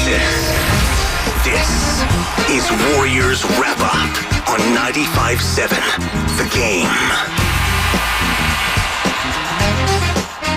This is Warriors Wrap Up on 95.7 The Game.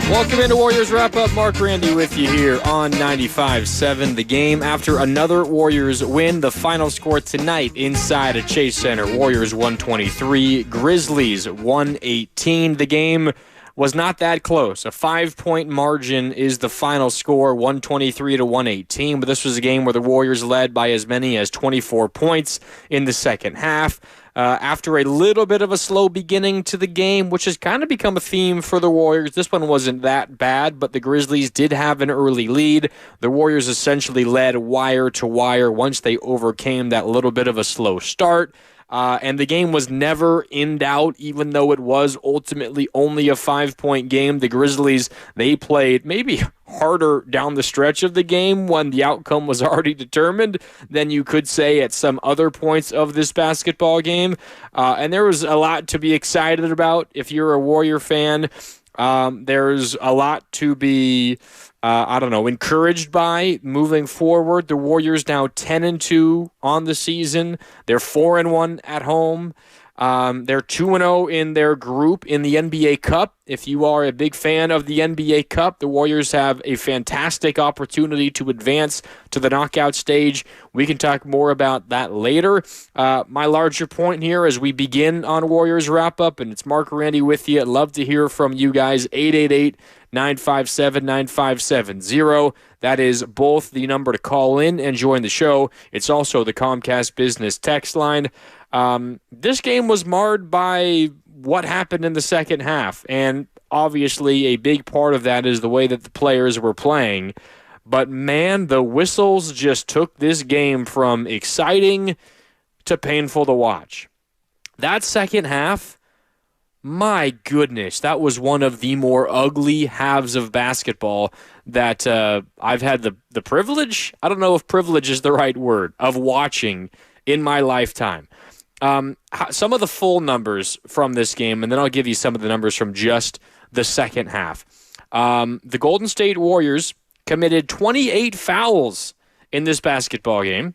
Welcome into Warriors Wrap Up. Mark Randy with you here on 95.7 The Game. After another Warriors win, the final score tonight inside at Chase Center, Warriors 123, Grizzlies 118. The game was not that close. A 5-point margin is the final score, 123 to 118. But this was a game where the Warriors led by as many as 24 points in the second half. After a little bit of a slow beginning to the game, which has kind of become a theme for the Warriors. This one wasn't that bad, but the Grizzlies did have an early lead. The Warriors essentially led wire to wire once they overcame that little bit of a slow start. And the game was never in doubt, even though it was ultimately only a 5-point game. The Grizzlies, they played maybe harder down the stretch of the game when the outcome was already determined than you could say at some other points of this basketball game. And there was a lot to be excited about if you're a Warrior fan. There's a lot to be encouraged by moving forward. The Warriors now 10-2 on the season. They're 4-1 at home. They're 2-0 in their group in the NBA Cup. If you are a big fan of the NBA Cup, the Warriors have a fantastic opportunity to advance to the knockout stage. We can talk more about that later. My larger point here as we begin on Warriors Wrap Up, and it's Mark Randy with you. I'd love to hear from you guys. 888-957-9570. That is both the number to call in and join the show. It's also the Comcast Business text line. This game was marred by what happened in the second half, and obviously a big part of that is the way that the players were playing. But man, the whistles just took this game from exciting to painful to watch. That second half, my goodness, that was one of the more ugly halves of basketball that I've had the privilege, I don't know if privilege is the right word, of watching in my lifetime. Some of the full numbers from this game, and then I'll give you some of the numbers from just the second half. The Golden State Warriors committed 28 fouls in this basketball game.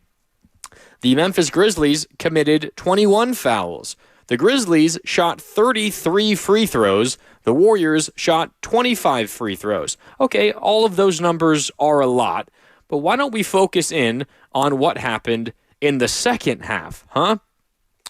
The Memphis Grizzlies committed 21 fouls. The Grizzlies shot 33 free throws. The Warriors shot 25 free throws. Okay, all of those numbers are a lot, but why don't we focus in on what happened in the second half, huh?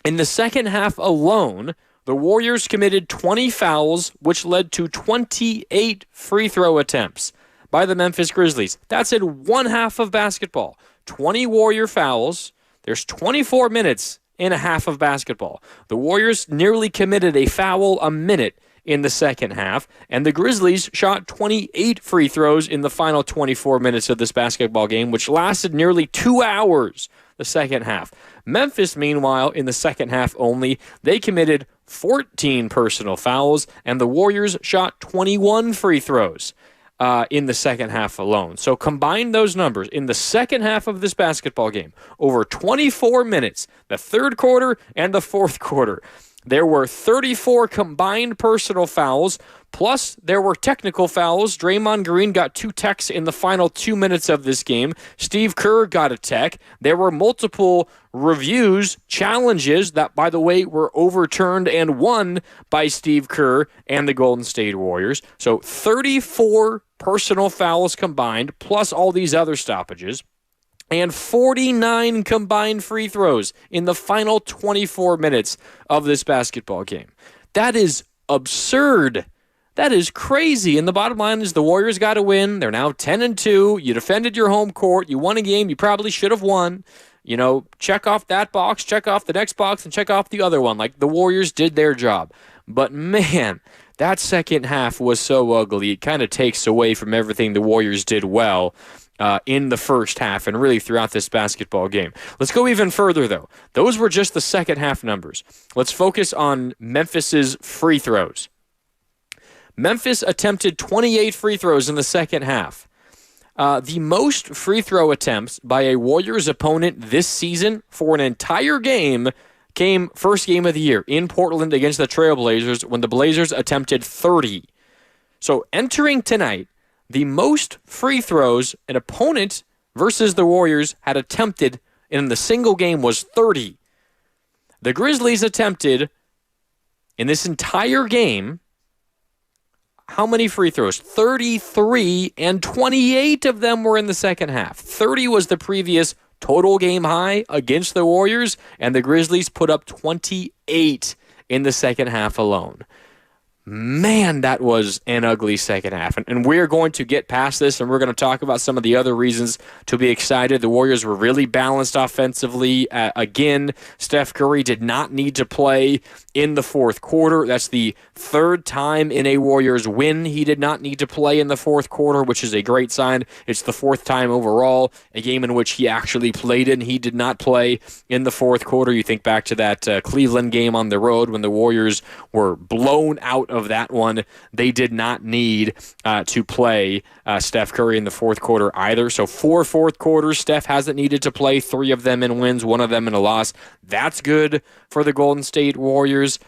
In the second half alone, the Warriors committed 20 fouls, which led to 28 free throw attempts by the Memphis Grizzlies. That's in one half of basketball. 20 Warrior fouls. There's 24 minutes in a half of basketball. The Warriors nearly committed a foul a minute in the second half, and the Grizzlies shot 28 free throws in the final 24 minutes of this basketball game, which lasted nearly 2 hours, the second half. Memphis, meanwhile, in the second half only, they committed 14 personal fouls, and the Warriors shot 21 free throws in the second half alone. So combine those numbers in the second half of this basketball game, over 24 minutes, the third quarter and the fourth quarter. There were 34 combined personal fouls, plus there were technical fouls. Draymond Green got 2 techs in the final 2 minutes of this game. Steve Kerr got a tech. There were multiple reviews, challenges that, by the way, were overturned and won by Steve Kerr and the Golden State Warriors. So 34 personal fouls combined, plus all these other stoppages, and 49 combined free throws in the final 24 minutes of this basketball game. That is absurd. That is crazy. And the bottom line is the Warriors got to win. They're now 10-2. You defended your home court. You won a game you probably should have won. You know, check off that box, check off the next box, and check off the other one. Like, the Warriors did their job. But, man, that second half was so ugly. It kind of takes away from everything the Warriors did well in the first half and really throughout this basketball game. Let's go even further, though. Those were just the second half numbers. Let's focus on Memphis's free throws. Memphis attempted 28 free throws in the second half. The most free throw attempts by a Warriors opponent this season for an entire game came first game of the year in Portland against the Trailblazers when the Blazers attempted 30. So entering tonight, the most free throws an opponent versus the Warriors had attempted in the single game was 30. The Grizzlies attempted in this entire game, how many free throws? 33, and 28 of them were in the second half. 30 was the previous total game high against the Warriors, and the Grizzlies put up 28 in the second half alone. Man, that was an ugly second half. And we're going to get past this, and we're going to talk about some of the other reasons to be excited. The Warriors were really balanced offensively. Again, Steph Curry did not need to play in the fourth quarter. That's the third time in a Warriors win he did not need to play in the fourth quarter, which is a great sign. It's the fourth time overall, a game in which he actually played in. He did not play in the fourth quarter. You think back to that Cleveland game on the road when the Warriors were blown out of that one. They did not need to play Steph Curry in the fourth quarter either. So 4 fourth quarters, Steph hasn't needed to play, 3 of them in wins, 1 of them in a loss. That's good for the Golden State Warriors.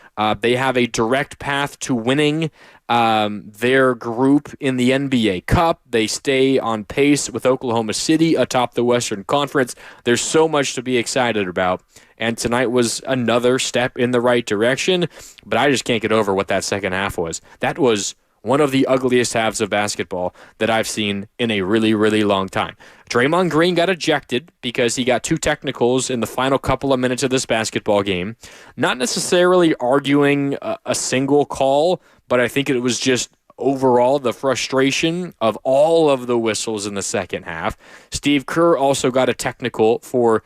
They have a direct path to winning their group in the NBA Cup. They stay on pace with Oklahoma City atop the Western Conference. There's so much to be excited about. And tonight was another step in the right direction, but I just can't get over what that second half was. That was one of the ugliest halves of basketball that I've seen in a really, really long time. Draymond Green got ejected because he got 2 technicals in the final couple of minutes of this basketball game. Not necessarily arguing a single call, but I think it was just overall the frustration of all of the whistles in the second half. Steve Kerr also got a technical for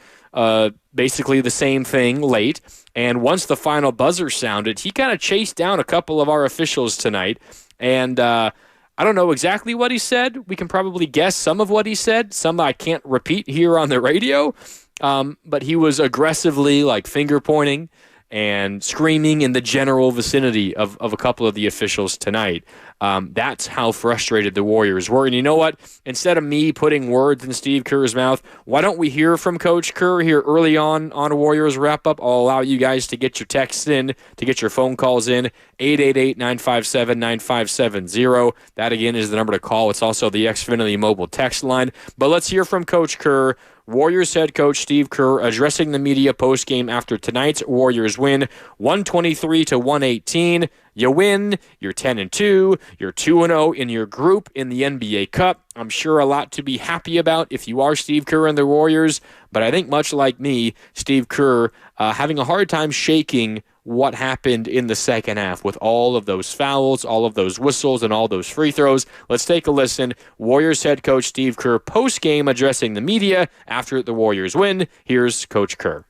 basically the same thing late. And once the final buzzer sounded, he kind of chased down a couple of our officials tonight. And I don't know exactly what he said. We can probably guess some of what he said. Some I can't repeat here on the radio. But he was aggressively finger pointing and screaming in the general vicinity of a couple of the officials tonight. That's how frustrated the Warriors were. And you know what? Instead of me putting words in Steve Kerr's mouth, why don't we hear from Coach Kerr here early on a Warriors wrap-up? I'll allow you guys to get your texts in, to get your phone calls in, 888-957-9570. That, again, is the number to call. It's also the Xfinity mobile text line. But let's hear from Coach Kerr. Warriors head coach Steve Kerr addressing the media postgame after tonight's Warriors win, 123-118. You win, you're 10-2, you're 2-0 in your group in the NBA Cup. I'm sure a lot to be happy about if you are Steve Kerr and the Warriors, but I think much like me, Steve Kerr having a hard time shaking what happened in the second half with all of those fouls, all of those whistles, and all those free throws. Let's take a listen. Warriors head coach Steve Kerr post-game addressing the media after the Warriors win. Here's Coach Kerr.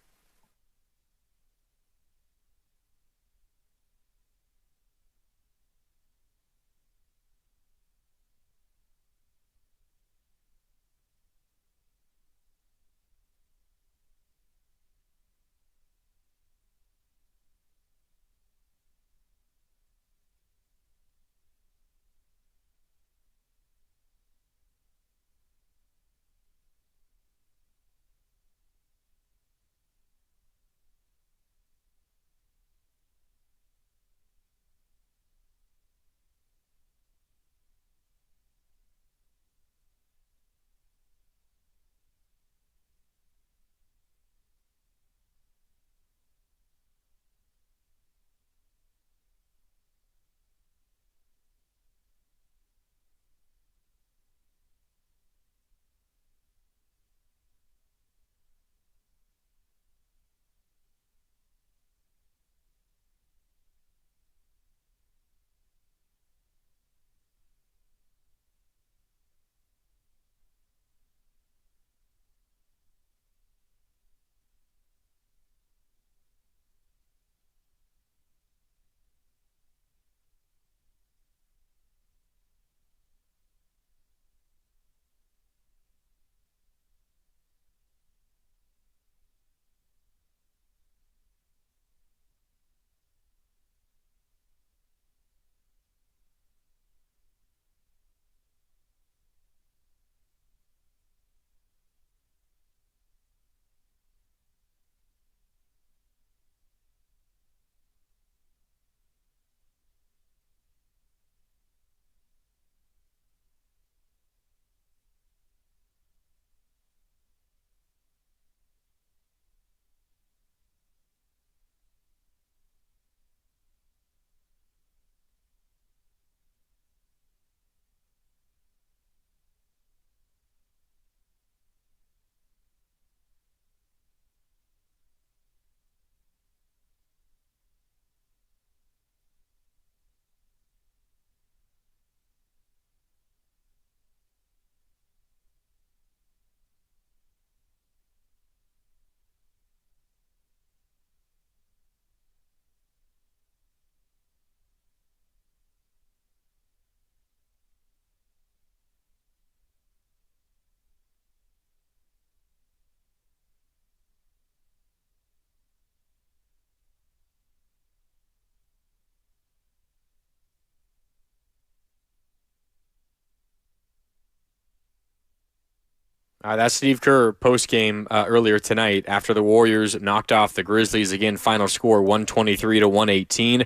That's Steve Kerr postgame earlier tonight after the Warriors knocked off the Grizzlies. Again, final score 123 to 118.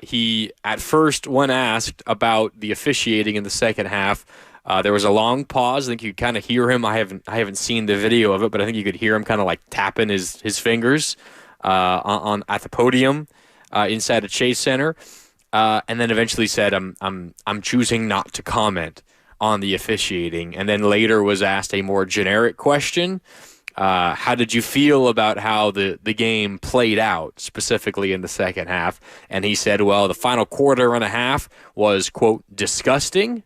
He, at first, when asked about the officiating in the second half, there was a long pause. I think you could kind of hear him. I haven't seen the video of it, but I think you could hear him kind of like tapping his fingers on at the podium inside the Chase Center, and then eventually said, "I'm choosing not to comment on the officiating," and then later was asked a more generic question. How did you feel about how the game played out, specifically in the second half? And he said, well, the final quarter and a half was, quote, disgusting.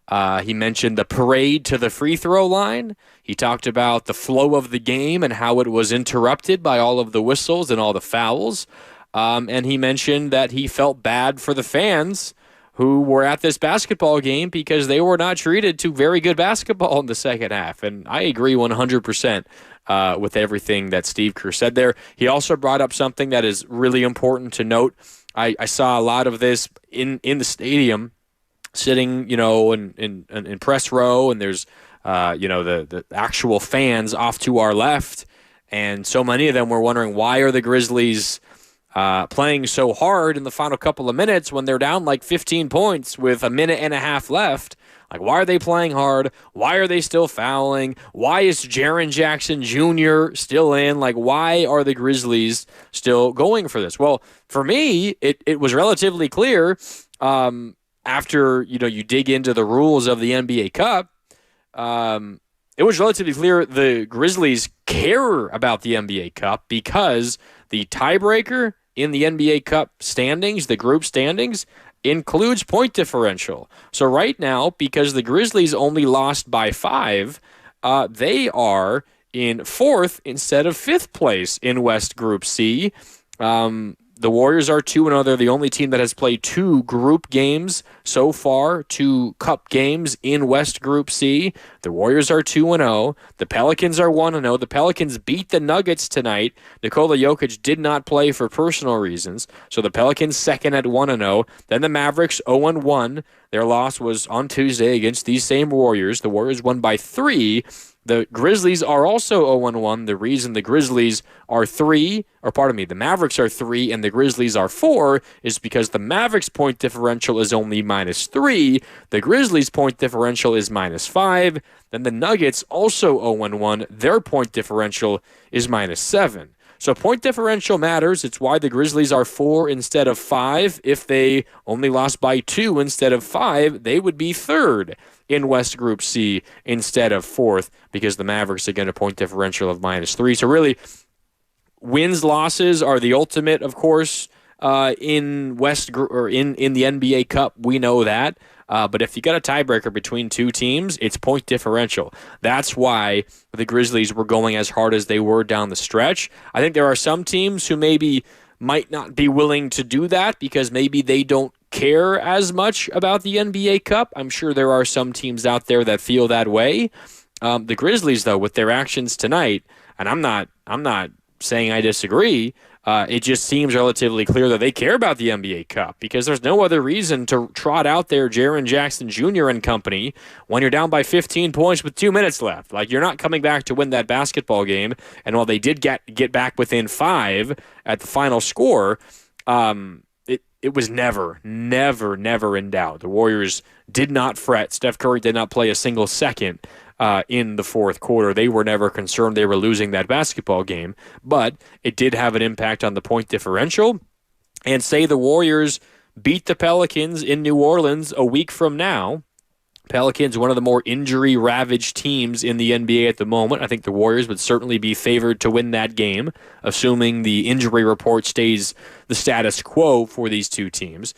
He mentioned the parade to the free throw line. He talked about the flow of the game and how it was interrupted by all of the whistles and all the fouls. And he mentioned that he felt bad for the fans who were at this basketball game because they were not treated to very good basketball in the second half. And I agree 100% with everything that Steve Kerr said there. He also brought up something that is really important to note. I saw a lot of this in the stadium, sitting, in press row, and there's, the actual fans off to our left. And so many of them were wondering, why are the Grizzlies playing so hard in the final couple of minutes when they're down like 15 points with a minute and a half left? Like, why are they playing hard? Why are they still fouling? Why is Jaren Jackson Jr. still in? Like, why are the Grizzlies still going for this? Well, for me, it was relatively clear after, you dig into the rules of the NBA Cup. It was relatively clear the Grizzlies care about the NBA Cup because the tiebreaker in the NBA Cup standings, the group standings, includes point differential. So right now, because the Grizzlies only lost by 5, they are in 4th instead of 5th place in West Group C. The Warriors are 2-0. They're the only team that has played 2 group games so far, 2 cup games in West Group C. The Warriors are 2-0. The Pelicans are 1-0. The Pelicans beat the Nuggets tonight. Nikola Jokic did not play for personal reasons, so the Pelicans second at 1-0. Then the Mavericks 0-1. Their loss was on Tuesday against these same Warriors. The Warriors won by 3. The Grizzlies are also 0-1. The reason the Grizzlies are the Mavericks are 3 and the Grizzlies are 4 is because the Mavericks' point differential is only -3. The Grizzlies' point differential is -5. Then the Nuggets, also 0-1, their point differential is -7. So point differential matters. It's why the Grizzlies are 4 instead of 5. If they only lost by 2 instead of 5, they would be 3rd in West Group C instead of 4th because the Mavericks, again, a point differential of -3. So really, wins, losses are the ultimate, of course, in West or in the NBA Cup. We know that. But if you got a tiebreaker between 2 teams, it's point differential. That's why the Grizzlies were going as hard as they were down the stretch. I think there are some teams who maybe might not be willing to do that because maybe they don't care as much about the NBA Cup. I'm sure there are some teams out there that feel that way. The Grizzlies, though, with their actions tonight, and I'm not saying I disagree, it just seems relatively clear that they care about the NBA Cup because there's no other reason to trot out there Jaren Jackson Jr. and company when you're down by 15 points with 2 minutes left. Like, you're not coming back to win that basketball game. And while they did get back within 5 at the final score, it was never in doubt. The Warriors did not fret. Steph Curry did not play a single second in the fourth quarter. They were never concerned they were losing that basketball game, but it did have an impact on the point differential. And say the Warriors beat the Pelicans in New Orleans a week from now. Pelicans, one of the more injury-ravaged teams in the NBA at the moment. I think the Warriors would certainly be favored to win that game, assuming the injury report stays the status quo for these two teams.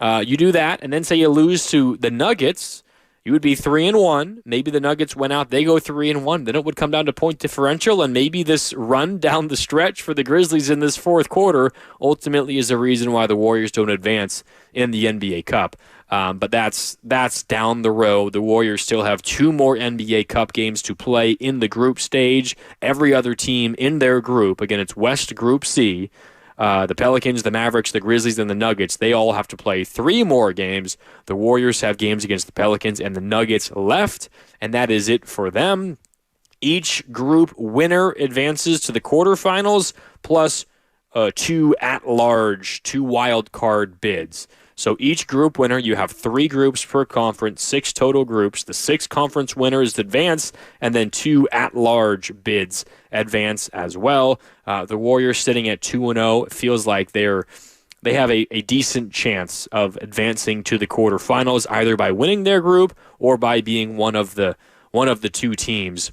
You do that, and then say you lose to the Nuggets, you would be 3-1. Maybe the Nuggets went out, they go 3-1. Then it would come down to point differential, and maybe this run down the stretch for the Grizzlies in this fourth quarter ultimately is the reason why the Warriors don't advance in the NBA Cup. But that's down the road. The Warriors still have 2 more NBA Cup games to play in the group stage. Every other team in their group, again, it's West Group C, the Pelicans, the Mavericks, the Grizzlies, and the Nuggets, they all have to play 3 more games. The Warriors have games against the Pelicans and the Nuggets left, and that is it for them. Each group winner advances to the quarterfinals, plus 2 at-large, 2 wild card bids. So each group winner, you have 3 groups per conference, 6 total groups. The 6 conference winners advance, and then 2 at-large bids advance as well. The Warriors sitting at 2-0. It feels like they have a decent chance of advancing to the quarterfinals, either by winning their group or by being one of the two teams.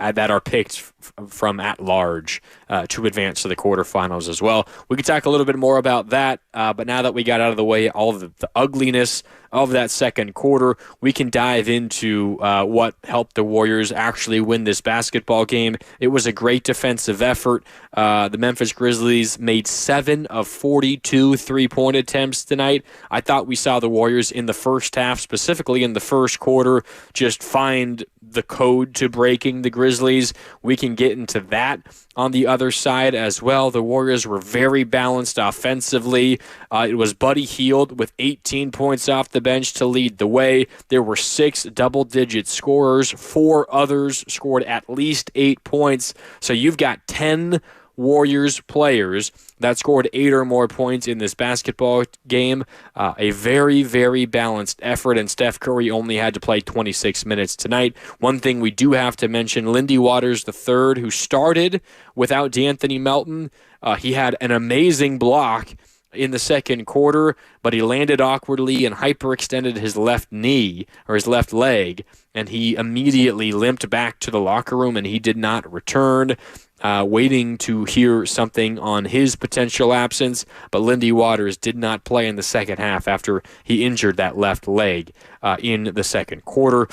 That are picked from at large to advance to the quarterfinals as well. We could talk a little bit more about that, but now that we got out of the way all of the ugliness of that second quarter, we can dive into what helped the Warriors actually win this basketball game. It was a great defensive effort. The Memphis Grizzlies made 7 of 42 three-point attempts tonight. I thought we saw the Warriors in the first half, specifically in the first quarter, just find the code to breaking the Grizzlies. We can get into that on the other side as well. The Warriors were very balanced offensively. It was Buddy Hield with 18 points off the bench to lead the way. There were 6 double-digit scorers. 4 others scored at least 8 points. So you've got 10 Warriors players that scored 8 or more points in this basketball game. A very, very balanced effort, and Steph Curry only had to play 26 minutes tonight. One thing we do have to mention, Lindy Waters III, who started without D'Anthony Melton. He had an amazing block in the second quarter, but he landed awkwardly and hyperextended his left knee or his left leg, and he immediately limped back to the locker room, and he did not return. Waiting to hear something on his potential absence, but Lindy Waters did not play in the second half after he injured that left leg in the second quarter.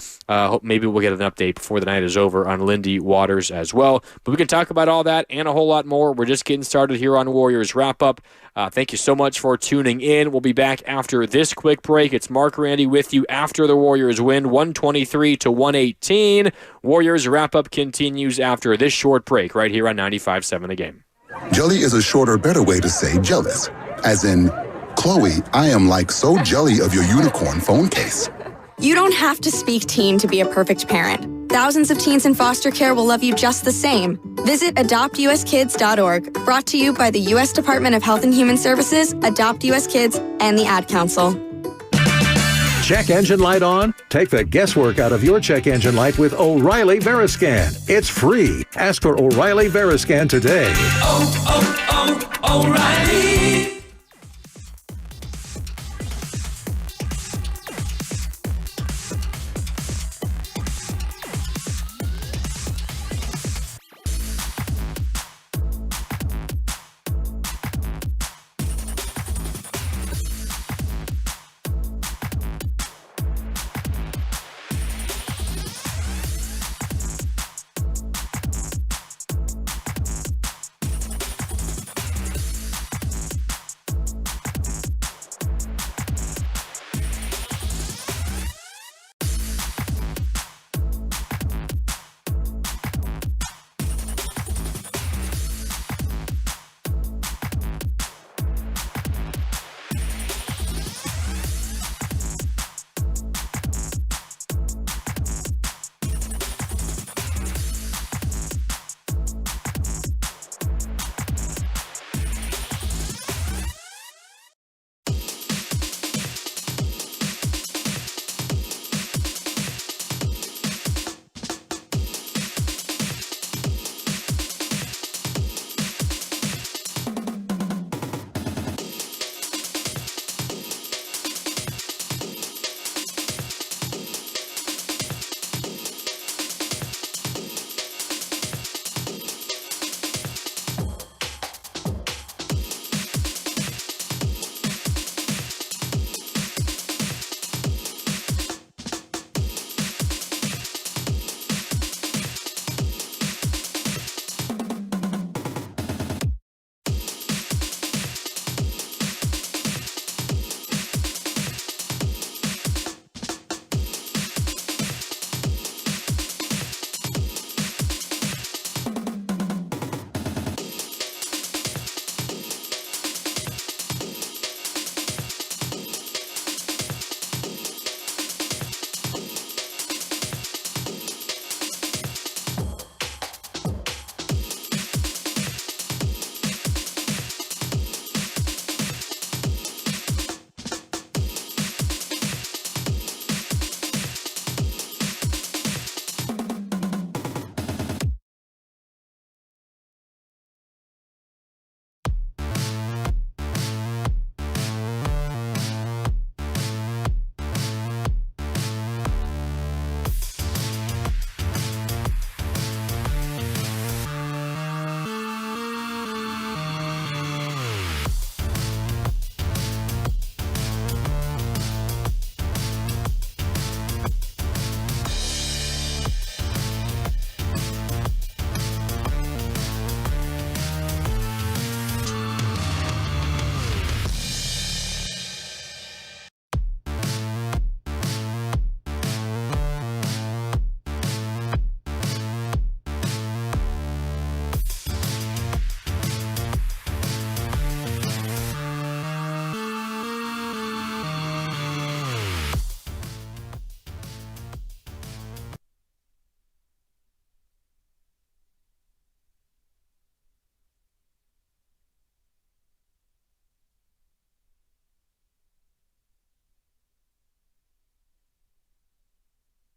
Maybe we'll get an update before the night is over on Lindy Waters as well. But we can talk about all that and a whole lot more. We're just getting started here on Warriors Wrap-Up. Thank you so much for tuning in. We'll be back after this quick break. It's Mark Randy with you after the Warriors win 123-118. Warriors Wrap-Up continues after this short break right here on 95.7 The Game. Jelly is a shorter, better way to say jealous. As in, Chloe, I am like so jelly of your unicorn phone case. You don't have to speak teen to be a perfect parent. Thousands of teens in foster care will love you just the same. Visit adoptuskids.org, brought to you by the U.S. Department of Health and Human Services, Adopt U.S. Kids, and the Ad Council. Check engine light on? Take the guesswork out of your check engine light with O'Reilly Veriscan. It's free. Ask for O'Reilly Veriscan today. O'Reilly.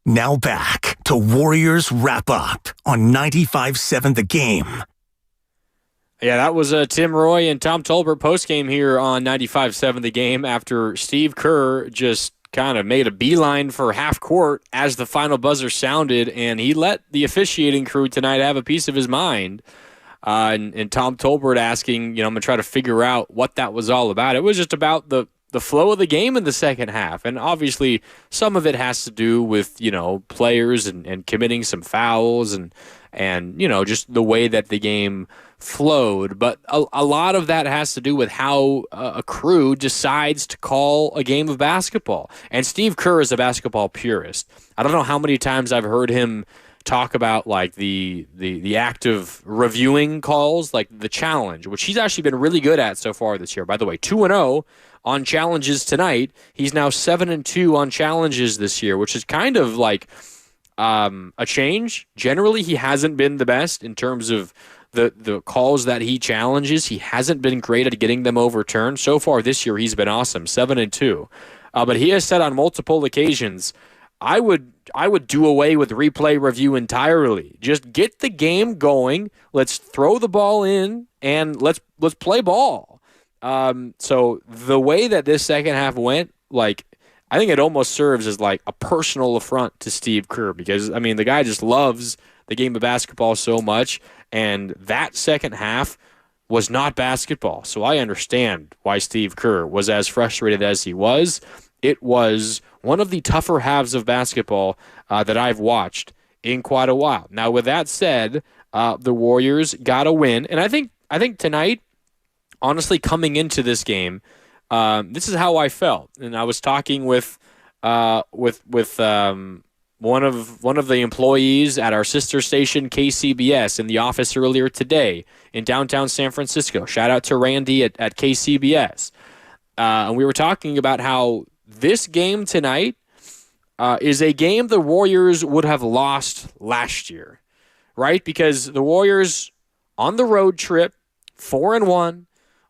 Now back to Warriors Wrap Up on 95.7 The Game. Yeah, that was Tim Roy and Tom Tolbert postgame here on 95.7 The Game after Steve Kerr just kind of made a beeline for half court as the final buzzer sounded, and he let the officiating crew tonight have a piece of his mind. And Tom Tolbert asking, I'm going to try to figure out what that was all about. It was just about the flow of the game in the second half. And obviously some of it has to do with, players and committing some fouls and just the way that the game flowed. But a lot of that has to do with how a crew decides to call a game of basketball. And Steve Kerr is a basketball purist. I don't know how many times I've heard him talk about like the act of reviewing calls, like the challenge, which he's actually been really good at so far this year. By the way, 2-0 on challenges tonight. He's now 7-2 on challenges this year, which is kind of like a change. Generally, he hasn't been the best in terms of the calls that he challenges. He hasn't been great at getting them overturned. So far this year, he's been awesome, 7-2. But he has said on multiple occasions, I would do away with replay review entirely. Just get the game going. Let's throw the ball in and let's play ball. So the way that this second half went, I think it almost serves as like a personal affront to Steve Kerr because, the guy just loves the game of basketball so much, and that second half was not basketball. So I understand why Steve Kerr was as frustrated as he was. It was one of the tougher halves of basketball that I've watched in quite a while. Now, with that said, the Warriors got a win, and I think tonight, honestly, coming into this game, this is how I felt. And I was talking with one of the employees at our sister station KCBS in the office earlier today in downtown San Francisco. Shout out to Randy at KCBS. And we were talking about how this game tonight is a game the Warriors would have lost last year, right? Because the Warriors on the road trip, 4-1,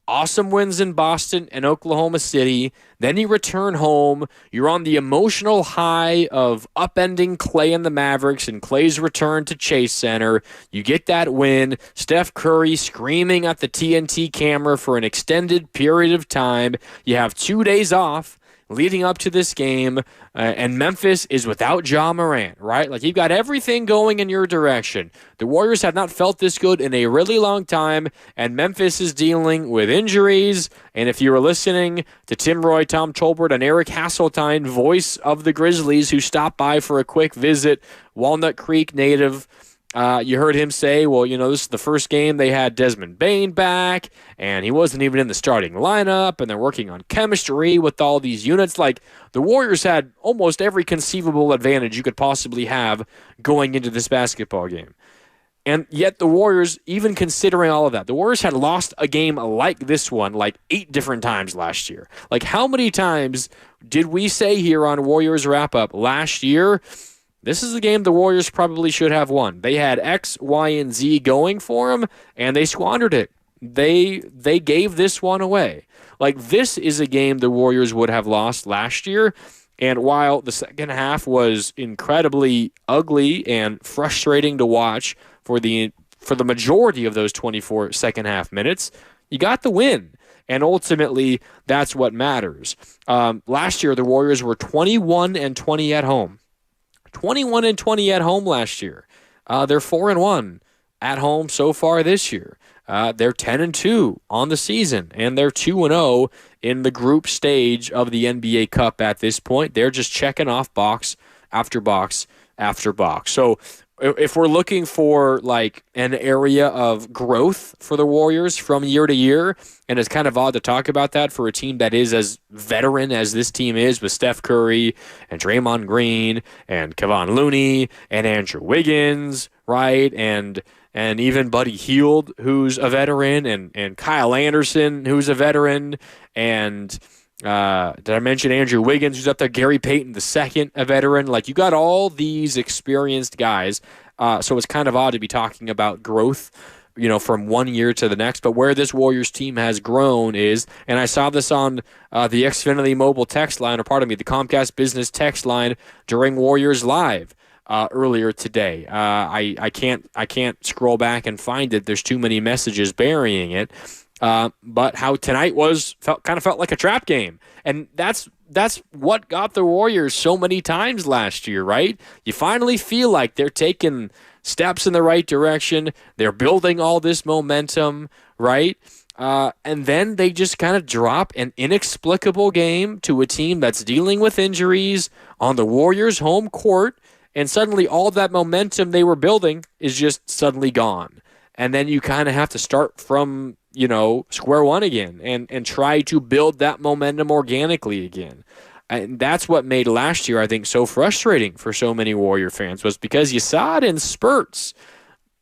awesome wins in Boston and Oklahoma City. Then you return home. You're on the emotional high of upending Clay and the Mavericks and Clay's return to Chase Center. You get that win. Steph Curry screaming at the TNT camera for an extended period of time. You have 2 days off leading up to this game, and Memphis is without Ja Morant, right? Like, you've got everything going in your direction. The Warriors have not felt this good in a really long time, and Memphis is dealing with injuries. And if you were listening to Tim Roy, Tom Tolbert, and Eric Hasseltine, voice of the Grizzlies, who stopped by for a quick visit, Walnut Creek native, you heard him say, well, this is the first game they had Desmond Bane back, and he wasn't even in the starting lineup, and they're working on chemistry with all these units. Like, the Warriors had almost every conceivable advantage you could possibly have going into this basketball game. And yet the Warriors, even considering all of that, the Warriors had lost a game like this one 8 different times last year. Like, how many times did we say here on Warriors Wrap-Up last year, this is a game the Warriors probably should have won? They had X, Y, and Z going for them, and they squandered it. They gave this one away. Like, this is a game the Warriors would have lost last year, and while the second half was incredibly ugly and frustrating to watch for the majority of those 24 second-half minutes, you got the win. And ultimately, that's what matters. Last year, the Warriors were 21-20 at home. 21-20 at home last year. They're 4-1 at home so far this year. They're 10-2 on the season, and they're 2-0 in the group stage of the NBA Cup at this point. They're just checking off box after box after box. So if we're looking for an area of growth for the Warriors from year to year, and it's kind of odd to talk about that for a team that is as veteran as this team is, with Steph Curry and Draymond Green and Kevon Looney and Andrew Wiggins, right? And even Buddy Hield, who's a veteran, and Kyle Anderson, who's a veteran, and did I mention Andrew Wiggins, who's up there? Gary Payton II, a veteran. You got all these experienced guys, so it's kind of odd to be talking about growth from one year to the next. But where this Warriors team has grown is, and I saw this on the Xfinity mobile text line, the Comcast Business text line during Warriors Live earlier today. I can't scroll back and find it. There's too many messages burying it. But how tonight felt like a trap game, and that's what got the Warriors so many times last year, right? You finally feel like they're taking steps in the right direction. They're building all this momentum, right? And then they just kind of drop an inexplicable game to a team that's dealing with injuries on the Warriors' home court, and suddenly all of that momentum they were building is just suddenly gone. And then you kind of have to start from, square one again and try to build that momentum organically again. And that's what made last year, I think, so frustrating for so many Warrior fans, was because you saw it in spurts.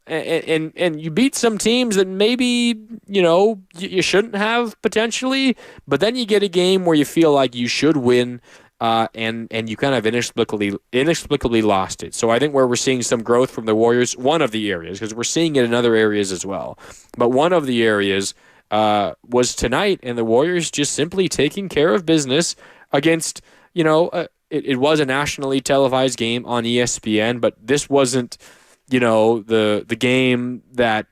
And you beat some teams that maybe, you shouldn't have potentially, but then you get a game where you feel like you should win, and you kind of inexplicably lost it. So I think where we're seeing some growth from the Warriors, one of the areas, because we're seeing it in other areas as well, but one of the areas was tonight, and the Warriors just simply taking care of business against, it was a nationally televised game on ESPN, but this wasn't, the game that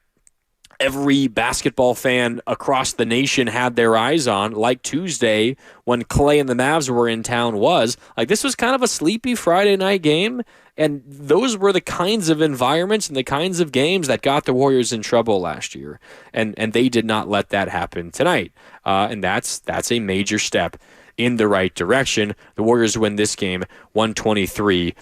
every basketball fan across the nation had their eyes on, like Tuesday when Clay and the Mavs were in town was. Like, this was kind of a sleepy Friday night game, and those were the kinds of environments and the kinds of games that got the Warriors in trouble last year, and they did not let that happen tonight, and that's a major step in the right direction. The Warriors win this game 123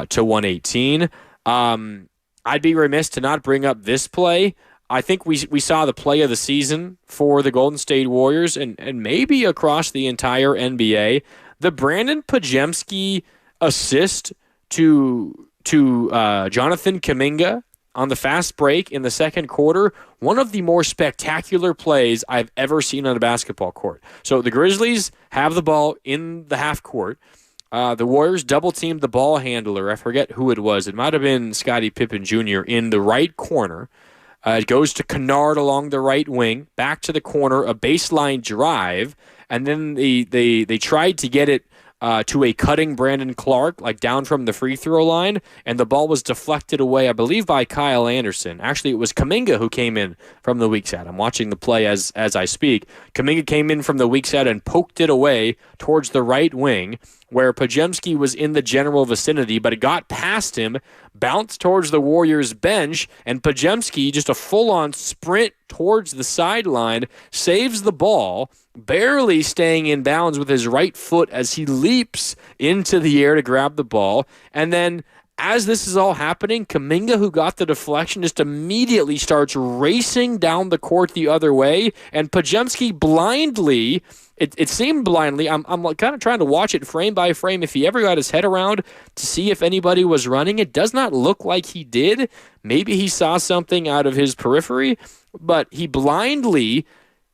to 118. I'd be remiss to not bring up this play. I think we saw the play of the season for the Golden State Warriors and maybe across the entire NBA. The Brandon Podziemski assist to Jonathan Kuminga on the fast break in the second quarter, one of the more spectacular plays I've ever seen on a basketball court. So the Grizzlies have the ball in the half court. The Warriors double-teamed the ball handler. I forget who it was. It might have been Scottie Pippen Jr. in the right corner. It goes to Kennard along the right wing, back to the corner, a baseline drive, and then they tried to get it to a cutting Brandon Clark, like down from the free throw line, and the ball was deflected away, I believe, by Kyle Anderson. Actually, it was Kuminga who came in from the weak side. I'm watching the play as I speak. Kuminga came in from the weak side and poked it away towards the right wing, where Podziemski was in the general vicinity, but it got past him, bounced towards the Warriors bench, and Podziemski, just a full-on sprint towards the sideline, saves the ball, barely staying in bounds with his right foot as he leaps into the air to grab the ball. And then as this is all happening, Kuminga, who got the deflection, just immediately starts racing down the court the other way, and Podziemski blindly, it seemed blindly, I'm kind of trying to watch it frame by frame if he ever got his head around to see if anybody was running. It does not look like he did. Maybe he saw something out of his periphery, but he blindly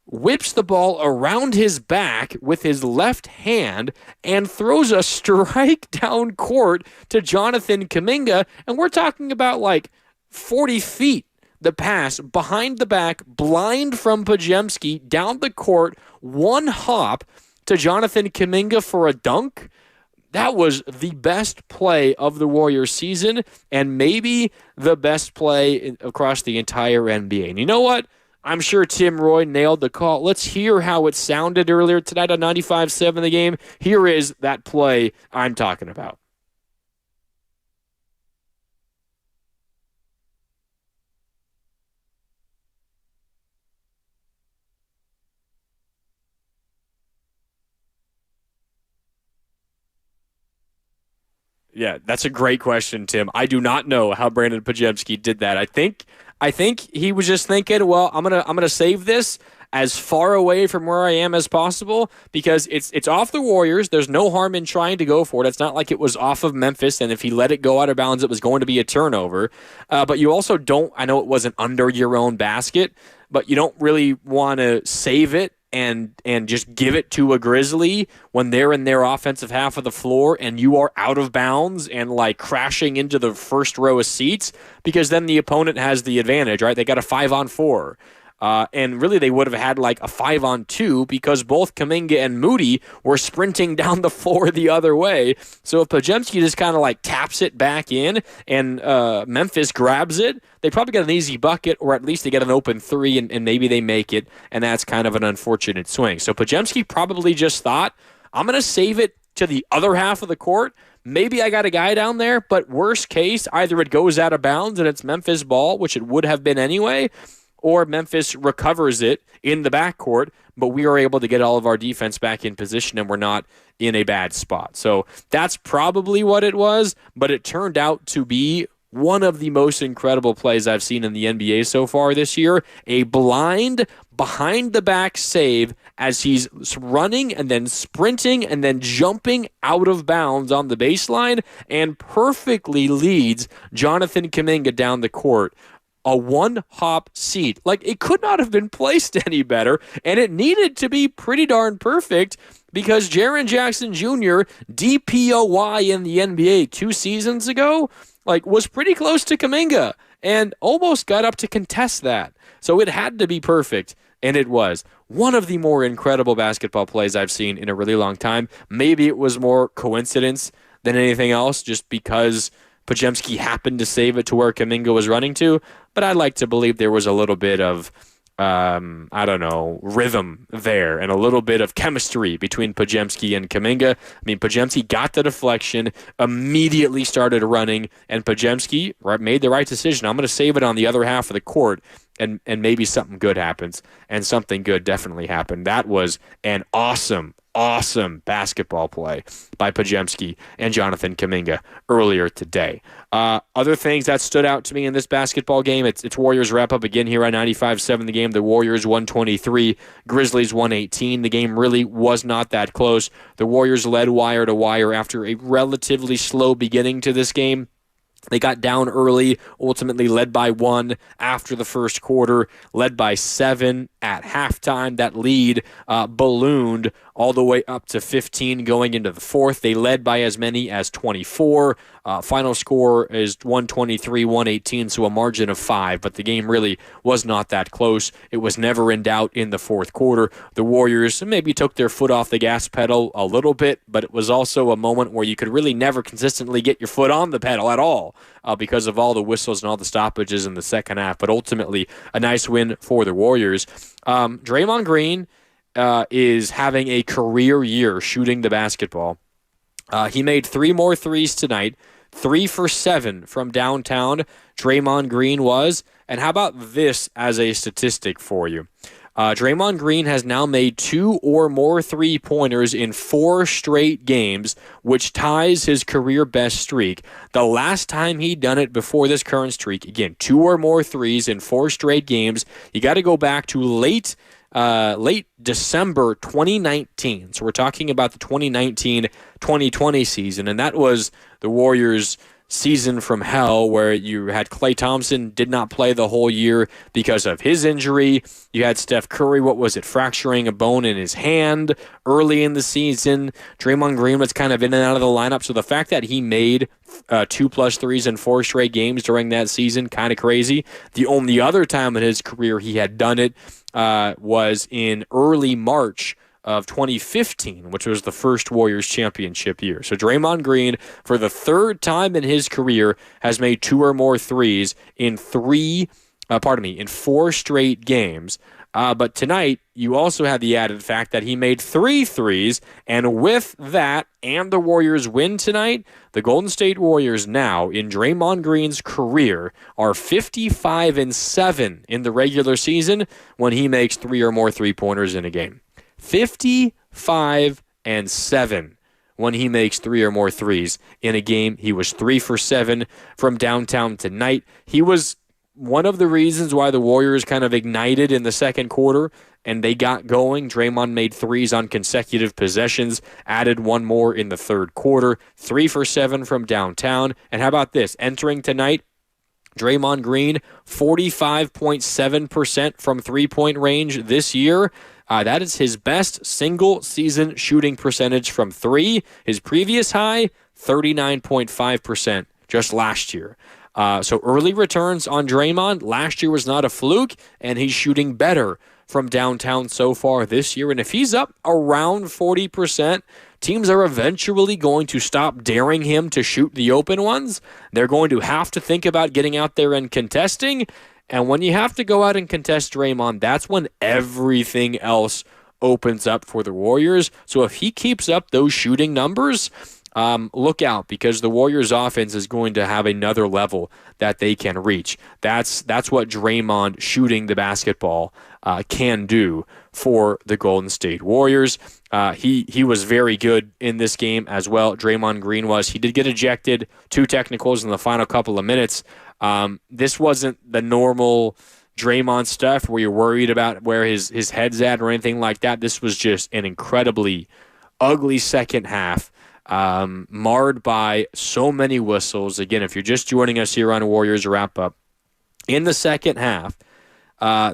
whips the ball around his back with his left hand and throws a strike down court to Jonathan Kuminga, and we're talking about like 40 feet. The pass behind the back, blind from Podziemski, down the court, one hop to Jonathan Kuminga for a dunk. That was the best play of the Warriors season, and maybe the best play across the entire NBA. And you know what? I'm sure Tim Roy nailed the call. Let's hear how it sounded earlier tonight on 95.7 The Game. Here is that play I'm talking about. Yeah, that's a great question, Tim. I do not know how Brandon Podziemski did that. I think he was just thinking, well, I'm gonna save this as far away from where I am as possible because it's off the Warriors. There's no harm in trying to go for it. It's not like it was off of Memphis, and if he let it go out of bounds, it was going to be a turnover. But you also don't, I know it wasn't under your own basket, but you don't really want to save it and just give it to a Grizzly when they're in their offensive half of the floor and you are out of bounds and like crashing into the first row of seats, because then the opponent has the advantage, right? They got a 5-on-4. And really, they would have had like a 5-on-2 because both Kuminga and Moody were sprinting down the floor the other way. So if Podziemski just kind of like taps it back in and Memphis grabs it, they probably get an easy bucket, or at least they get an open three, and maybe they make it, and that's kind of an unfortunate swing. So Podziemski probably just thought, I'm going to save it to the other half of the court. Maybe I got a guy down there, but worst case, either it goes out of bounds and it's Memphis ball, which it would have been anyway, or Memphis recovers it in the backcourt, but we are able to get all of our defense back in position and we're not in a bad spot. So that's probably what it was, but it turned out to be one of the most incredible plays I've seen in the NBA so far this year. A blind, behind-the-back save as he's running and then sprinting and then jumping out of bounds on the baseline and perfectly leads Jonathan Kuminga down the court. A one-hop seat. Like, it could not have been placed any better, and it needed to be pretty darn perfect because Jaren Jackson Jr., DPOY in the NBA 2 seasons ago, like, was pretty close to Kuminga and almost got up to contest that. So it had to be perfect, and it was. One of the more incredible basketball plays I've seen in a really long time. Maybe it was more coincidence than anything else, just because Podziemski happened to save it to where Kuminga was running to, but I'd like to believe there was a little bit of, rhythm there and a little bit of chemistry between Podziemski and Kuminga. I mean, Podziemski got the deflection, immediately started running, and Podziemski made the right decision. I'm going to save it on the other half of the court, and maybe something good happens, and something good definitely happened. That was an awesome basketball play by Podziemski and Jonathan Kuminga earlier today. Other things that stood out to me in this basketball game, it's Warriors wrap up again here on 95.7 the game. The Warriors 123, Grizzlies 118. The game really was not that close. The Warriors led wire to wire after a relatively slow beginning to this game. They got down early, ultimately led by 1 after the first quarter, led by 7 at halftime. That lead ballooned all the way up to 15 going into the fourth. They led by as many as 24. Final score is 123-118, so a margin of 5, but the game really was not that close. It was never in doubt in the fourth quarter. The Warriors maybe took their foot off the gas pedal a little bit, but it was also a moment where you could really never consistently get your foot on the pedal at all because of all the whistles and all the stoppages in the second half, but ultimately a nice win for the Warriors. Draymond Green is having a career year shooting the basketball. He made 3 more threes tonight, 3 for 7 from downtown. Draymond Green was. And how about this as a statistic for you? Draymond Green has now made 2 or more three-pointers in 4 straight games, which ties his career best streak. The last time he'd done it before this current streak, again, 2 or more threes in 4 straight games, you got to go back to late December 2019. So we're talking about the 2019-2020 season, and that was the Warriors' season from hell, where you had Klay Thompson did not play the whole year because of his injury. You had Steph Curry, fracturing a bone in his hand early in the season. Draymond Green was kind of in and out of the lineup. So the fact that he made 2+ threes in 4 straight games during that season, kind of crazy. The only other time in his career he had done it was in early March of 2015, which was the first Warriors championship year. So Draymond Green, for the 3rd time in his career, has made 2 or more threes in 4 straight games. But tonight, you also had the added fact that he made 3 threes, and with that and the Warriors win tonight, the Golden State Warriors now, in Draymond Green's career, are 55-7 in the regular season when he makes 3 or more three-pointers in a game. 55-7 when he makes 3 or more threes in a game. He was 3 for 7 from downtown tonight. He was one of the reasons why the Warriors kind of ignited in the second quarter and they got going. Draymond made 3s on consecutive possessions, added 1 more in the third quarter, 3 for 7 from downtown. And how about this? Entering tonight, Draymond Green, 45.7% from three-point range this year. That is his best single-season shooting percentage from three. His previous high, 39.5% just last year. So early returns on Draymond. Last year was not a fluke, and he's shooting better from downtown so far this year. And if he's up around 40%, teams are eventually going to stop daring him to shoot the open ones. They're going to have to think about getting out there and contesting. And when you have to go out and contest Draymond, that's when everything else opens up for the Warriors. So if he keeps up those shooting numbers, look out, because the Warriors offense is going to have another level that they can reach. That's what Draymond shooting the basketball can do for the Golden State Warriors. He was very good in this game as well. Draymond Green was. He did get ejected, 2 technicals in the final couple of minutes. This wasn't the normal Draymond stuff where you're worried about where his head's at or anything like that. This was just an incredibly ugly second half, marred by so many whistles. Again, if you're just joining us here on Warriors Wrap Up, in the second half,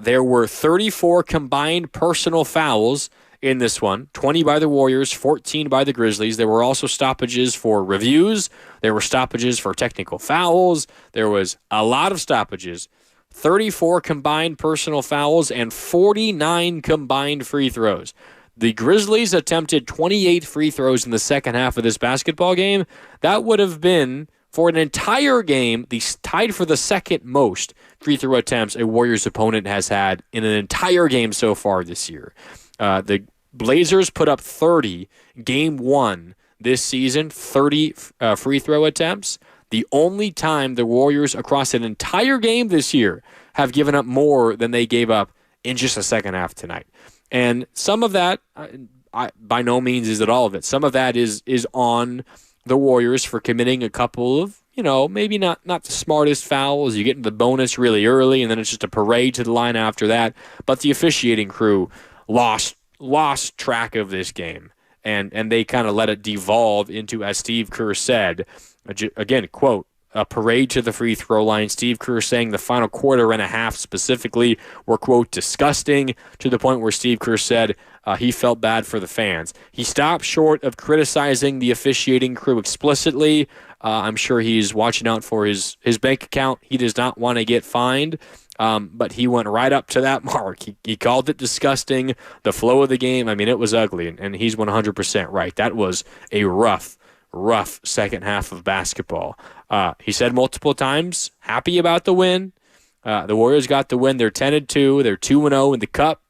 there were 34 combined personal fouls in this one, 20 by the Warriors, 14 by the Grizzlies. There were also stoppages for reviews. There were stoppages for technical fouls. There was a lot of stoppages. 34 combined personal fouls and 49 combined free throws. The Grizzlies attempted 28 free throws in the second half of this basketball game. That would have been, for an entire game, tied for the second most free throw attempts a Warriors opponent has had in an entire game so far this year. The Blazers put up 30 game one this season, 30 free throw attempts. The only time the Warriors across an entire game this year have given up more than they gave up in just the second half tonight. And some of that, by no means is it all of it. Some of that is on the Warriors for committing a couple of, maybe not the smartest fouls. You get into the bonus really early, and then it's just a parade to the line after that. But the officiating crew lost track of this game, and they kind of let it devolve into, as Steve Kerr said, again, quote, a parade to the free throw line. Steve Kerr saying the final quarter and a half specifically were, quote, disgusting, to the point where Steve Kerr said he felt bad for the fans. He stopped short of criticizing the officiating crew explicitly. I'm sure he's watching out for his bank account. He does not want to get fined, but he went right up to that mark. He called it disgusting. The flow of the game, it was ugly, and he's 100% right. That was a rough second half of basketball. He said multiple times, happy about the win. The Warriors got the win. They're 10-2. They're 2-0 in the Cup.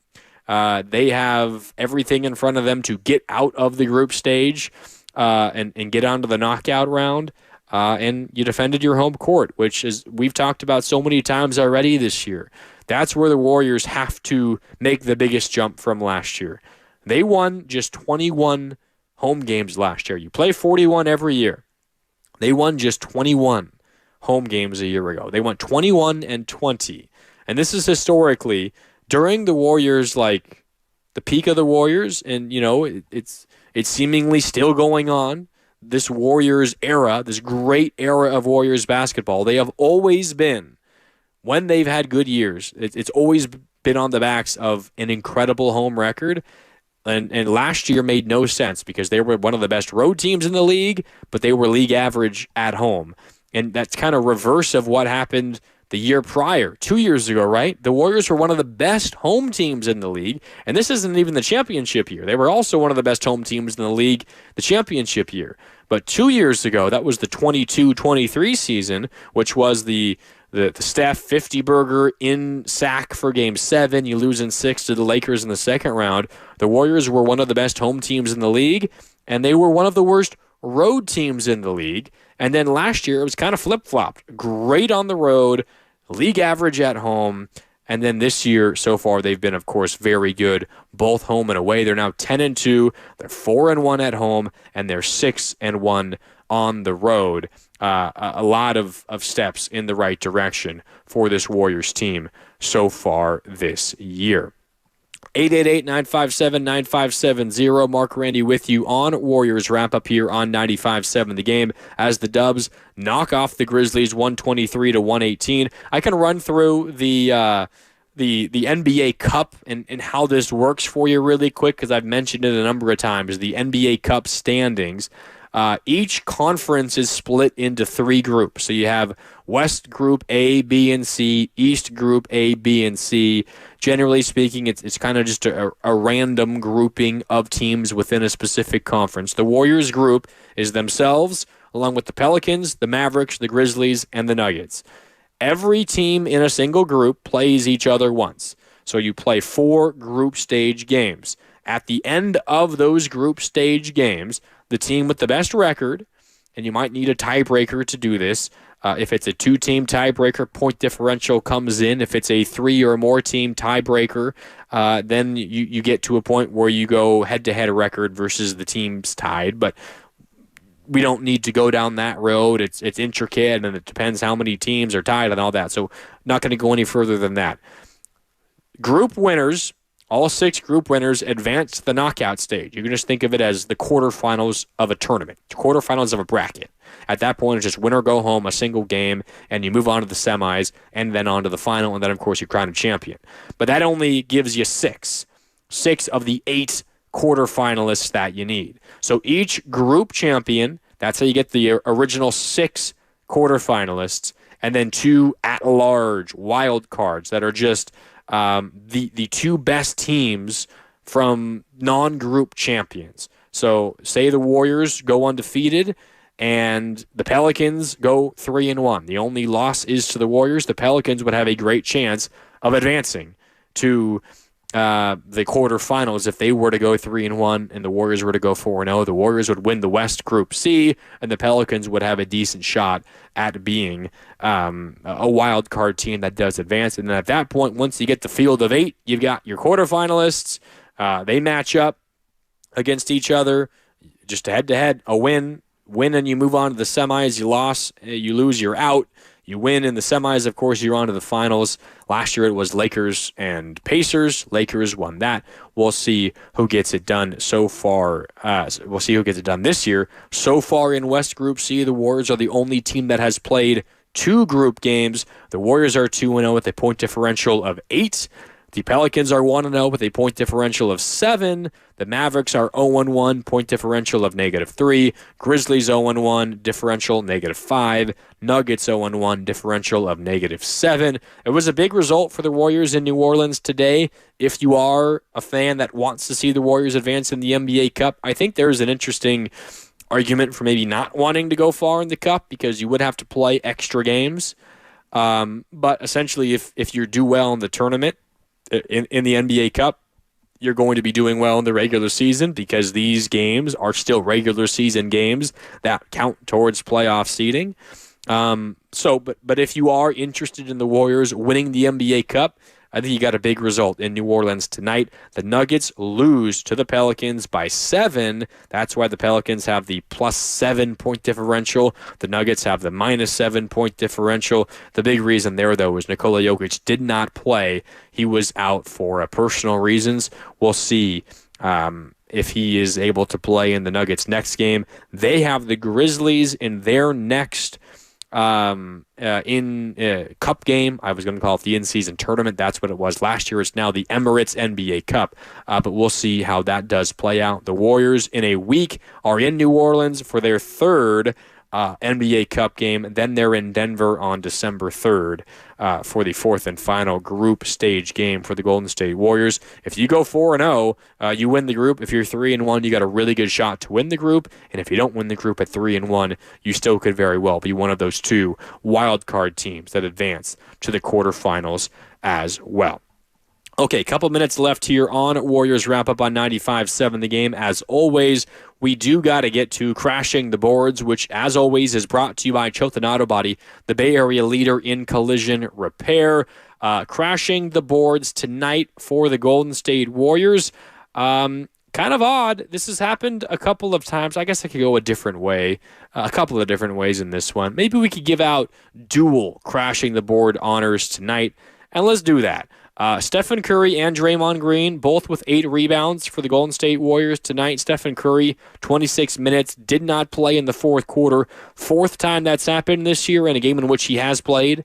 They have everything in front of them to get out of the group stage and get onto the knockout round. And you defended your home court, which is we've talked about so many times already this year. That's where the Warriors have to make the biggest jump from last year. They won just 21 home games last year. You play 41 every year. They won just 21 home games a year ago. They went 21-20. And this is historically during the Warriors, like the peak of the Warriors, and it's seemingly still going on. This Warriors era, this great era of Warriors basketball, they have always been, when they've had good years, it's always been on the backs of an incredible home record. And last year made no sense because they were one of the best road teams in the league, but they were league average at home. And that's kind of reverse of what happened the year prior, 2 years ago, right? The Warriors were one of the best home teams in the league, and this isn't even the championship year. They were also one of the best home teams in the league the championship year. But 2 years ago, that was the 22-23 season, which was the Steph 50-burger in sack for Game 7. You lose in 6 to the Lakers in the second round. The Warriors were one of the best home teams in the league, and they were one of the worst road teams in the league. And then last year, it was kind of flip-flopped. Great on the road, league average at home. And then this year, so far, they've been, of course, very good, both home and away. They're now 10-2. They're 4-1 at home, and they're 6-1 on the road. A lot of steps in the right direction for this Warriors team so far this year. 888-957-9570. Mark Randy with you on Warriors Wrap-Up here on 95.7 The Game as the Dubs knock off the Grizzlies 123-118. I can run through the the NBA Cup and how this works for you really quick, because I've mentioned it a number of times, the NBA Cup standings. Each conference is split into 3 groups. So you have West Group A, B, and C, East Group A, B, and C. Generally speaking, it's kind of just a random grouping of teams within a specific conference. The Warriors group is themselves, along with the Pelicans, the Mavericks, the Grizzlies, and the Nuggets. Every team in a single group plays each other once. So you play 4 group stage games. At the end of those group stage games, the team with the best record, and you might need a tiebreaker to do this. If it's a 2-team tiebreaker, point differential comes in. If it's a 3 or more team tiebreaker, then you get to a point where you go head-to-head record versus the teams tied. But we don't need to go down that road. It's intricate, and it depends how many teams are tied and all that. So not going to go any further than that. Group winners, all 6 group winners, advance to the knockout stage. You can just think of it as the quarterfinals of a tournament, quarterfinals of a bracket. At that point, it's just win or go home, a single game, and you move on to the semis, and then on to the final, and then, of course, you crown a champion. But that only gives you 6 of the 8 quarterfinalists that you need. So each group champion, that's how you get the original 6 quarterfinalists, and then 2 at-large wild cards that are just the 2 best teams from non-group champions. So say the Warriors go undefeated and the Pelicans go 3-1. The only loss is to the Warriors. The Pelicans would have a great chance of advancing to the quarterfinals if they were to go 3-1 and the Warriors were to go 4-0. The Warriors would win the West Group C, and the Pelicans would have a decent shot at being a wild card team that does advance. And then at that point, once you get the field of 8, you've got your quarterfinalists. They match up against each other, just head-to-head. A win and you move on to the semis. You lose, you're out. You win in the semis, of course, you're on to the finals. Last year it was Lakers and Pacers. Lakers won that. We'll see who gets it done so far. We'll see who gets it done this year. So far in West Group C, the Warriors are the only team that has played 2 group games. The Warriors are 2-0 with a point differential of 8. The Pelicans are 1-0 with a point differential of 7. The Mavericks are 0-1, point differential of -3. Grizzlies 0-1, differential -5. Nuggets 0-1, differential of -7. It was a big result for the Warriors in New Orleans today. If you are a fan that wants to see the Warriors advance in the NBA Cup, I think there's an interesting argument for maybe not wanting to go far in the Cup because you would have to play extra games. But essentially, if you do well in the tournament, in the NBA Cup, you're going to be doing well in the regular season because these games are still regular season games that count towards playoff seeding. But if you are interested in the Warriors winning the NBA Cup, I think you got a big result in New Orleans tonight. The Nuggets lose to the Pelicans by 7. That's why the Pelicans have the +7 point differential. The Nuggets have the -7 point differential. The big reason there, though, is Nikola Jokic did not play. He was out for personal reasons. We'll see if he is able to play in the Nuggets' next game. They have the Grizzlies in their next cup game. I was going to call it the in-season tournament. That's what it was last year. It's now the Emirates NBA Cup, but we'll see how that does play out. The Warriors in a week are in New Orleans for their 3rd NBA Cup game. Then they're in Denver on December 3rd for the 4th and final group stage game for the Golden State Warriors. If you go 4-0, you win the group. If you're 3-1, you got a really good shot to win the group. And if you don't win the group at 3-1, you still could very well be one of those 2 wild card teams that advance to the quarterfinals as well. Okay, couple minutes left here on Warriors Wrap-Up on 95.7 The Game. As always, we do got to get to Crashing the Boards, which, as always, is brought to you by Chilton Auto Body, the Bay Area leader in collision repair. Crashing the Boards tonight for the Golden State Warriors. Kind of odd. This has happened a couple of times. I guess I could go a different way, a couple of different ways in this one. Maybe we could give out dual Crashing the Board honors tonight, and let's do that. Stephen Curry and Draymond Green, both with 8 rebounds for the Golden State Warriors tonight. Stephen Curry, 26 minutes, did not play in the fourth quarter. Fourth time that's happened this year in a game in which he has played.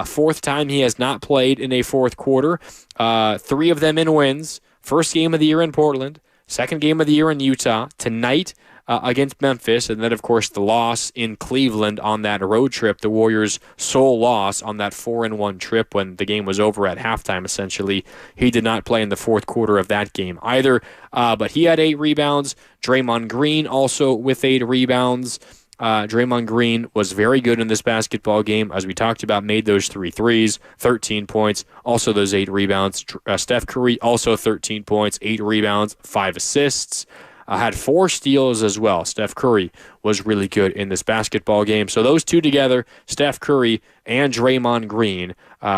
Fourth time he has not played in a fourth quarter. 3 of them in wins. First game of the year in Portland. Second game of the year in Utah. Tonight against Memphis. And then, of course, the loss in Cleveland on that road trip. The Warriors' sole loss on that 4-1 trip when the game was over at halftime, essentially. He did not play in the fourth quarter of that game either. But he had 8 rebounds. Draymond Green also with 8 rebounds. Draymond Green was very good in this basketball game. As we talked about, made those 3 threes, 13 points, also those 8 rebounds. Steph Curry also 13 points, 8 rebounds, 5 assists. Had 4 steals as well. Steph Curry was really good in this basketball game. So those two together, Steph Curry and Draymond Green,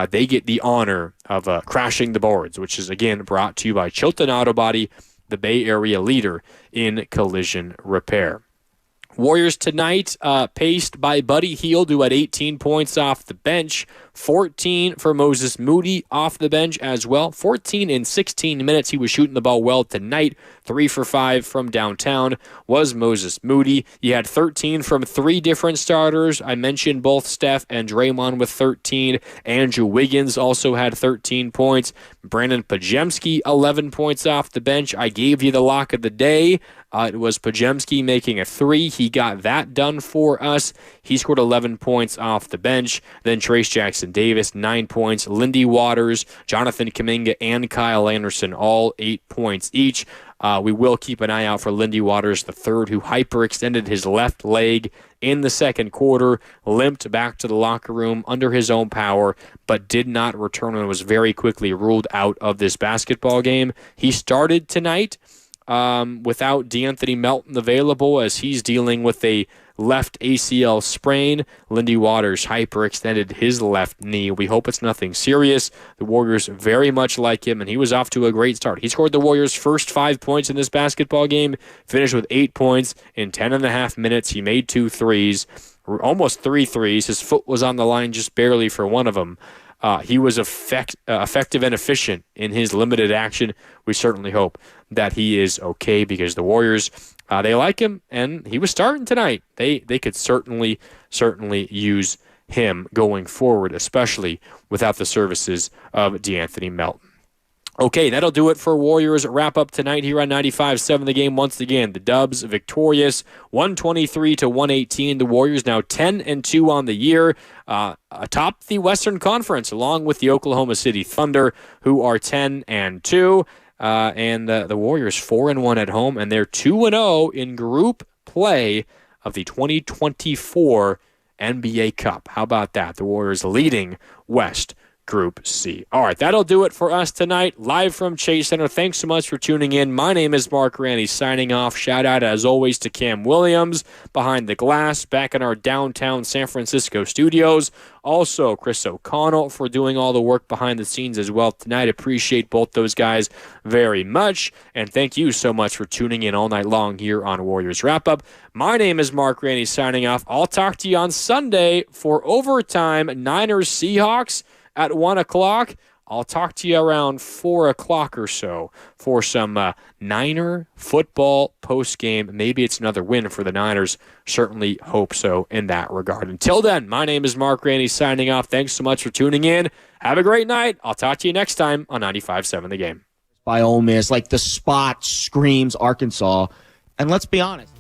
they get the honor of crashing the boards, which is, again, brought to you by Chilton Auto Body, the Bay Area leader in collision repair. Warriors tonight, paced by Buddy Hield, who had 18 points off the bench, 14 for Moses Moody off the bench as well. 14 in 16 minutes. He was shooting the ball well tonight. 3 for 5 from downtown was Moses Moody. He had 13 from 3 different starters. I mentioned both Steph and Draymond with 13. Andrew Wiggins also had 13 points. Brandon Pajemski, 11 points off the bench. I gave you the lock of the day. It was Pajemski making a 3. He got that done for us. He scored 11 points off the bench. Then Trace Jackson-Davis, 9 points. Lindy Waters, Jonathan Kuminga, and Kyle Anderson, all 8 points each. We will keep an eye out for Lindy Waters III, who hyperextended his left leg in the second quarter, limped back to the locker room under his own power, but did not return and was very quickly ruled out of this basketball game. He started tonight without DeAnthony Melton available as he's dealing with a left ACL sprain. Lindy Waters hyperextended his left knee. We hope it's nothing serious. The Warriors very much like him, and he was off to a great start. He scored the Warriors' first 5 points in this basketball game, finished with 8 points in 10.5 minutes. He made 2 threes, almost 3 threes. His foot was on the line just barely for one of them. He was effective and efficient in his limited action. We certainly hope that he is okay because the Warriors, they like him, and he was starting tonight. They could certainly use him going forward, especially without the services of DeAnthony Melton. Okay, that'll do it for Warriors wrap-up tonight here on 95.7 The Game. Once again, the Dubs victorious, 123-118. The Warriors now 10-2 on the year, atop the Western Conference, along with the Oklahoma City Thunder, who are 10-2. And the Warriors 4-1 at home, and they're 2-0 in group play of the 2024 NBA Cup. How about that? The Warriors leading West Group C. All right, that'll do it for us tonight, live from Chase Center. Thanks so much for tuning in. My name is Mark Randy, signing off. Shout out, as always, to Cam Williams behind the glass, back in our downtown San Francisco studios. Also, Chris O'Connell for doing all the work behind the scenes as well tonight. Appreciate both those guys very much. And thank you so much for tuning in all night long here on Warriors Wrap-Up. My name is Mark Randy, signing off. I'll talk to you on Sunday for overtime Niners-Seahawks at 1 o'clock. I'll talk to you around 4 o'clock or so for some Niner football postgame. Maybe it's another win for the Niners. Certainly hope so in that regard. Until then, my name is Mark Randy, signing off. Thanks so much for tuning in. Have a great night. I'll talk to you next time on 95.7 The Game. By Ole Miss, like the spot screams Arkansas. And let's be honest.